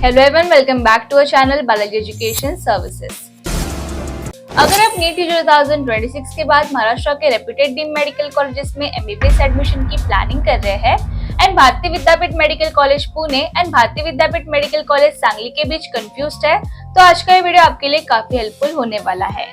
Hello everyone, welcome back to our channel Balaji education services. अगर आप NEET 2026 के बाद महाराष्ट्र के रेप्यूटेड डीम्ड मेडिकल कॉलेजेस में एमबीबीएस एडमिशन की प्लानिंग कर रहे हैं and Bharati Vidyapeeth medical college Pune and Bharati Vidyapeeth medical college Sangli के बीच कंफ्यूज्ड है, तो आज का ये वीडियो आपके लिए काफी हेल्पफुल होने वाला है।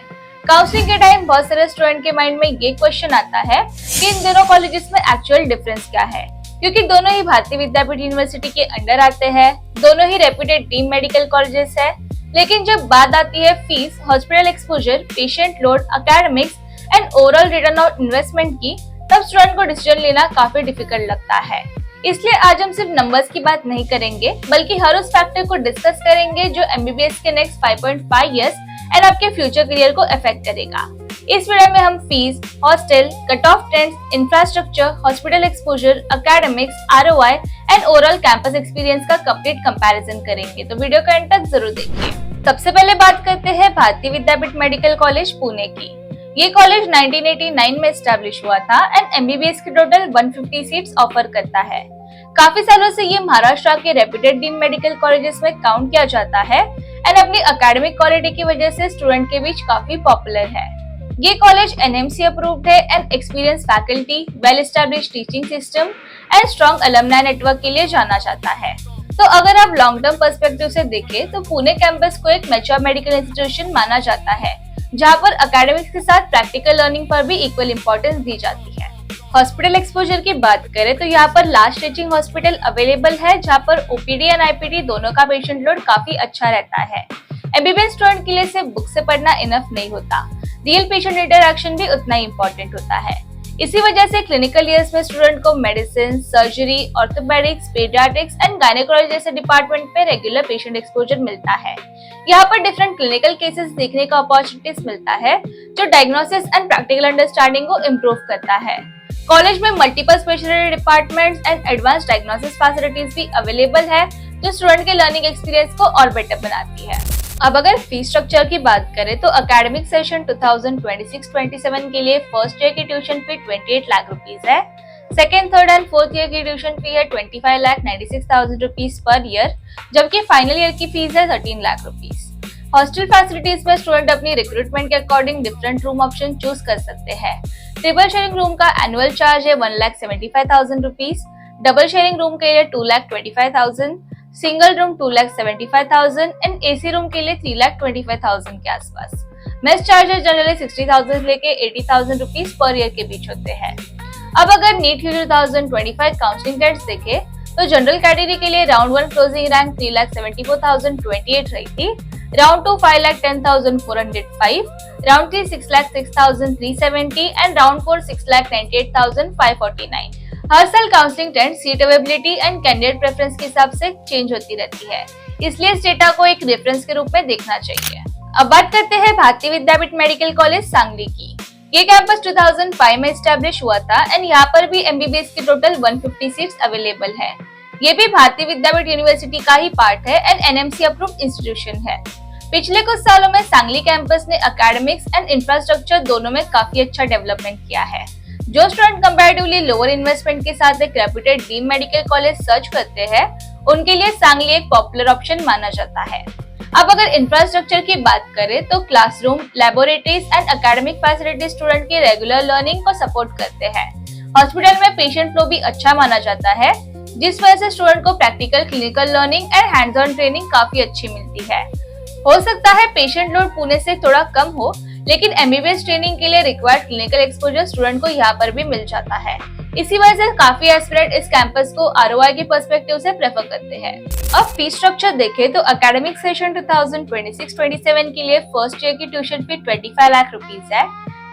काउंसलिंग के टाइम बहुत सारे स्टूडेंट के माइंड में ये क्वेश्चन आता है कि इन दोनों कॉलेजेस में एक्चुअल डिफरेंस क्या है, क्योंकि दोनों ही भारतीय विद्यापीठ यूनिवर्सिटी के अंडर आते हैं, दोनों ही रेप्यूटेड डीम्ड मेडिकल कॉलेजेस है। लेकिन जब बात आती है fees, hospital exposure, patient load, academics and overall return on investment की, तब स्टूडेंट को डिसीजन लेना काफी डिफिकल्ट लगता है। इसलिए आज हम सिर्फ नंबर्स की बात नहीं करेंगे, बल्कि हर उस फैक्टर को डिस्कस करेंगे जो एमबीबीएस के नेक्स्ट 5.5 इयर्स एंड आपके फ्यूचर करियर को अफेक्ट करेगा। इस वीडियो में हम fees, hostel, cut off trends, infrastructure, hospital exposure, academics, ROI and overall campus experience का कंप्लीट कंपैरिजन करेंगे, तो वीडियो का एंड तक जरूर देखिए। सबसे पहले बात करते हैं भारतीय विद्यापीठ मेडिकल कॉलेज पुणे की। ये कॉलेज 1989 में एस्टैब्लिश हुआ था एंड एमबीबीएस के टोटल 150 सीट्स ऑफर करता है। काफी सालों से ये महाराष्ट्र के रेप्यूटेड डीम्ड मेडिकल कॉलेजेस में काउंट किया जाता है एंड अपनी एकेडमिक क्वालिटी की वजह से स्टूडेंट के बीच काफी पॉपुलर है। ये कॉलेज एनएमसी अप्रूव्ड है and experience faculty, well established teaching system and strong alumni network के लिए जाना जाता है। तो अगर आप लॉन्ग टर्म पर्सपेक्टिव से देखें तो पुणे कैंपस को एक मैच्योर मेडिकल इंस्टीट्यूशन माना जाता है, जहाँ पर एकेडमिक्स के साथ प्रैक्टिकल लर्निंग पर भी इक्वल इंपॉर्टेंस दी जाती है। हॉस्पिटल एक्सपोजर की बात करें तो यहाँ पर लार्ज टीचिंग हॉस्पिटल अवेलेबल है, जहाँ पर ओपीडी एंड आईपीडी दोनों का पेशेंट लोड काफी अच्छा रहता है। एमबीबीएस स्टूडेंट के लिए सिर्फ बुक से पढ़ना इनफ नहीं होता, रियल पेशेंट इंटरैक्शन भी उतना ही इम्पोर्टेंट होता है। इसी वजह से क्लिनिकल ईयर्स में स्टूडेंट को medicine, surgery, orthopaedics, paediatrics and gynaecology जैसे डिपार्टमेंट पे रेगुलर पेशेंट एक्सपोजर मिलता है। यहाँ पर डिफरेंट क्लिनिकल केसेस देखने का अपॉर्चुनिटीज मिलता है, जो डायग्नोसिस एंड प्रैक्टिकल अंडरस्टैंडिंग को इम्प्रूव करता है। कॉलेज में multiple speciality departments and advance diagnosis facilities भी अवेलेबल है, जो स्टूडेंट के लर्निंग एक्सपीरियंस को और बेटर बनाती है। अब अगर फीस स्ट्रक्चर की बात करें तो एकेडमिक सेशन 2026-27 के लिए फर्स्ट ईयर की ट्यूशन फी 28 लाख रुपीस है। Second, third and fourth year की ट्यूशन फी है 25,96,000 रुपीस पर ईयर, जबकि फाइनल ईयर की फीस है 13 लाख रुपीस। हॉस्टल फैसिलिटीज में स्टूडेंट अपनी रिक्रूटमेंट के according different room option choose कर सकते हैं। ट्रिपल शेयरिंग रूम का एनुअल चार्ज है 1,75,000 रुपीस, डबल शेयरिंग रूम के लिए 2,25,000, single room 2,75,000 and AC room के लिए 3,25,000 के आसपास। मेस चार्जेस जनरली 60,000 से लेके 80,000 रुपीस पर ईयर के बीच होते हैं। अब अगर नीट 2025 काउंसलिंग डेट्स देखें तो जनरल कैटेगरी के लिए राउंड 1 क्लोजिंग रैंक 3,74,028 रही थी, राउंड 2 5,10,405, राउंड 3 6,06,370 एंड राउंड 4 6,98,549। हर साल counselling trend, seat availability and candidate preference के हिसाब से चेंज होती रहती है, इसलिए इस डेटा को एक रेफरेंस के रूप में देखना चाहिए। अब बात करते हैं भारतीय विद्यापीठ मेडिकल कॉलेज सांगली की। ये कैंपस 2005 में एस्टैब्लिश हुआ था एंड यहाँ पर भी एमबीबीएस की टोटल 150 सीट्स अवेलेबल है। ये भी भारतीय विद्यापीठ यूनिवर्सिटी का ही पार्ट है एंड एनएमसी अप्रूव्ड इंस्टीट्यूशन है। पिछले कुछ सालों में सांगली कैंपस ने एकेडमिक्स एंड इंफ्रास्ट्रक्चर दोनों में काफी अच्छा डेवलपमेंट किया है। जो स्टूडेंट कंपैरेटिवली लोअर इन्वेस्टमेंट के साथ एक reputed deemed medical college search करते हैं, उनके लिए सांगली एक पॉपुलर ऑप्शन माना जाता है। अब अगर इंफ्रास्ट्रक्चर की बात करें तो classroom, laboratories and academic facilities student की रेगुलर लर्निंग को सपोर्ट करते हैं। हॉस्पिटल में पेशेंट फ्लो भी अच्छा माना जाता है, जिस वजह से स्टूडेंट को practical clinical learning and hands on training काफी अच्छी मिलती है। हो सकता है पेशेंट लोड पुणे से थोड़ा कम हो, लेकिन एमबीबीएस ट्रेनिंग के लिए रिक्वायर्ड क्लिनिकल एक्सपोजर स्टूडेंट को यहाँ पर भी मिल जाता है। इसी वजह से काफी एस्पिरेंट इस कैंपस को आरओआई के पर्सपेक्टिव से प्रेफर करते हैं। अब फीस स्ट्रक्चर देखें तो एकेडमिक सेशन 2026-27 के लिए फर्स्ट ईयर की ट्यूशन फी 25 लाख रुपीस है।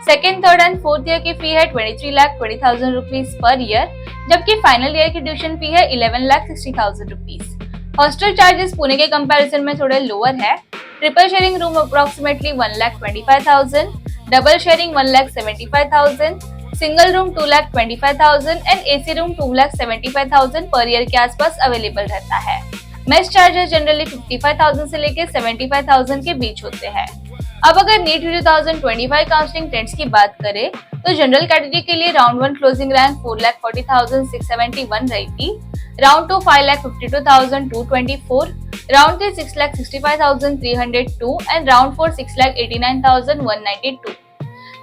Second, third and fourth year की फी है 23,20,000 रुपीस पर ईयर, जबकि फाइनल ईयर की ट्यूशन फी है 11,60,000 रुपीस। हॉस्टल चार्जेस पुणे के कंपैरिजन में थोड़े लोअर है। Triple sharing room approximately 1,25,000, double sharing 1,75,000, single room 2,25,000 and AC room 2,75,000 per year के आसपास अवेलेबल रहता है। मेस चार्जेस जनरली 55,000 से लेकर 75,000 के बीच होते हैं। अब अगर नीट 2025 काउंसलिंग ट्रेंड्स की बात करें तो जनरल कैटेगरी के लिए राउंड 1 क्लोजिंग रैंक 4,40,671 रही थी, Round 2 5,52,224, Round 3 6,65,302 and Round 4 6,89,192।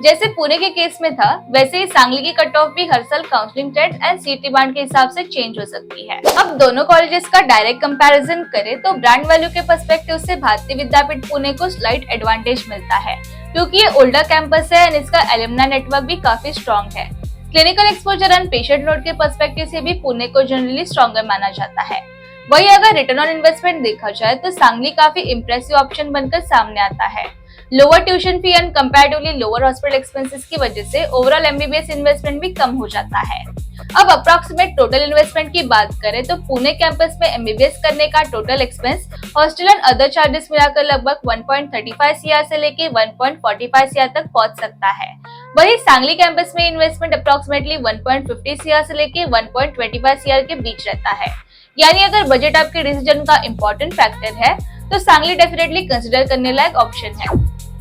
जैसे पुणे के केस में था, वैसे ही सांगली की कट ऑफ भी हर साल counselling test and seat demand के हिसाब से चेंज हो सकती है। अब दोनों कॉलेजेस का डायरेक्ट कंपैरिजन करें तो ब्रांड वैल्यू के पर्सपेक्टिव से भारतीय विद्यापीठ पुणे को स्लाइट एडवांटेज मिलता है, क्योंकि ये ओल्डर कैंपस है एंड इसका एलुमनाई नेटवर्क भी काफी स्ट्रॉन्ग है। Clinical exposure and patient load के पर्सपेक्टिव से भी पुणे को जनरली स्ट्रॉन्गर माना जाता है। वही अगर रिटर्न ऑन इन्वेस्टमेंट देखा जाए तो सांगली काफी इंप्रेसिव ऑप्शन बनकर सामने आता है। Lower tuition fee and comparatively lower hospital expenses की वजह से ओवरऑल एमबीबीएस इन्वेस्टमेंट भी कम हो जाता है। अब अप्रॉक्सीमेट टोटल इन्वेस्टमेंट की बात करें तो पुणे कैंपस में एमबीबीएस करने का total expense hostel and other charges मिलाकर लगभग 1.35 सीआर से लेके 1.45 सीआर तक पहुंच सकता है। वही सांगली कैंपस में इन्वेस्टमेंट अप्रॉक्सीमेटली 1.50 सीआर से लेके 1.25 सीआर के बीच रहता है। यानी अगर बजट आपके डिसीजन का इम्पोर्टेंट फैक्टर है तो सांगली डेफिनेटली कंसिडर करने लायक ऑप्शन है।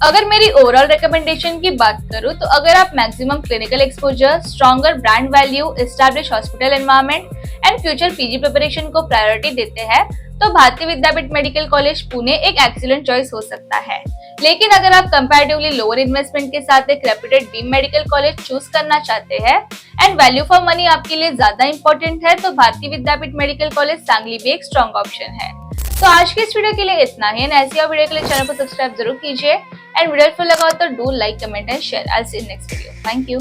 अगर मेरी ओवरऑल रिकमेंडेशन की बात करूं तो अगर आप maximum clinical exposure, stronger brand value, establish hospital environment and future PG preparation को प्रायोरिटी देते हैं तो भारतीय विद्यापीठ मेडिकल कॉलेज पुणे एक एक्सीलेंट चॉइस हो सकता है। लेकिन अगर आप कंपैरेटिवली लोअर इन्वेस्टमेंट के साथ एक reputed deemed medical college choose करना चाहते हैं एंड वैल्यू फॉर मनी आपके लिए ज्यादा इंपॉर्टेंट है तो भारतीय विद्यापीठ मेडिकल कॉलेज सांगली भी एक स्ट्रॉन्ग ऑप्शन है। तो आज की इस वीडियो के लिए इतना ही। ऐसी और वीडियो के लिए चैनल को सब्सक्राइब जरूर कीजिए एंड वीडियो अच्छा लगा तो do like, comment and share. I will see you next video. Thank you.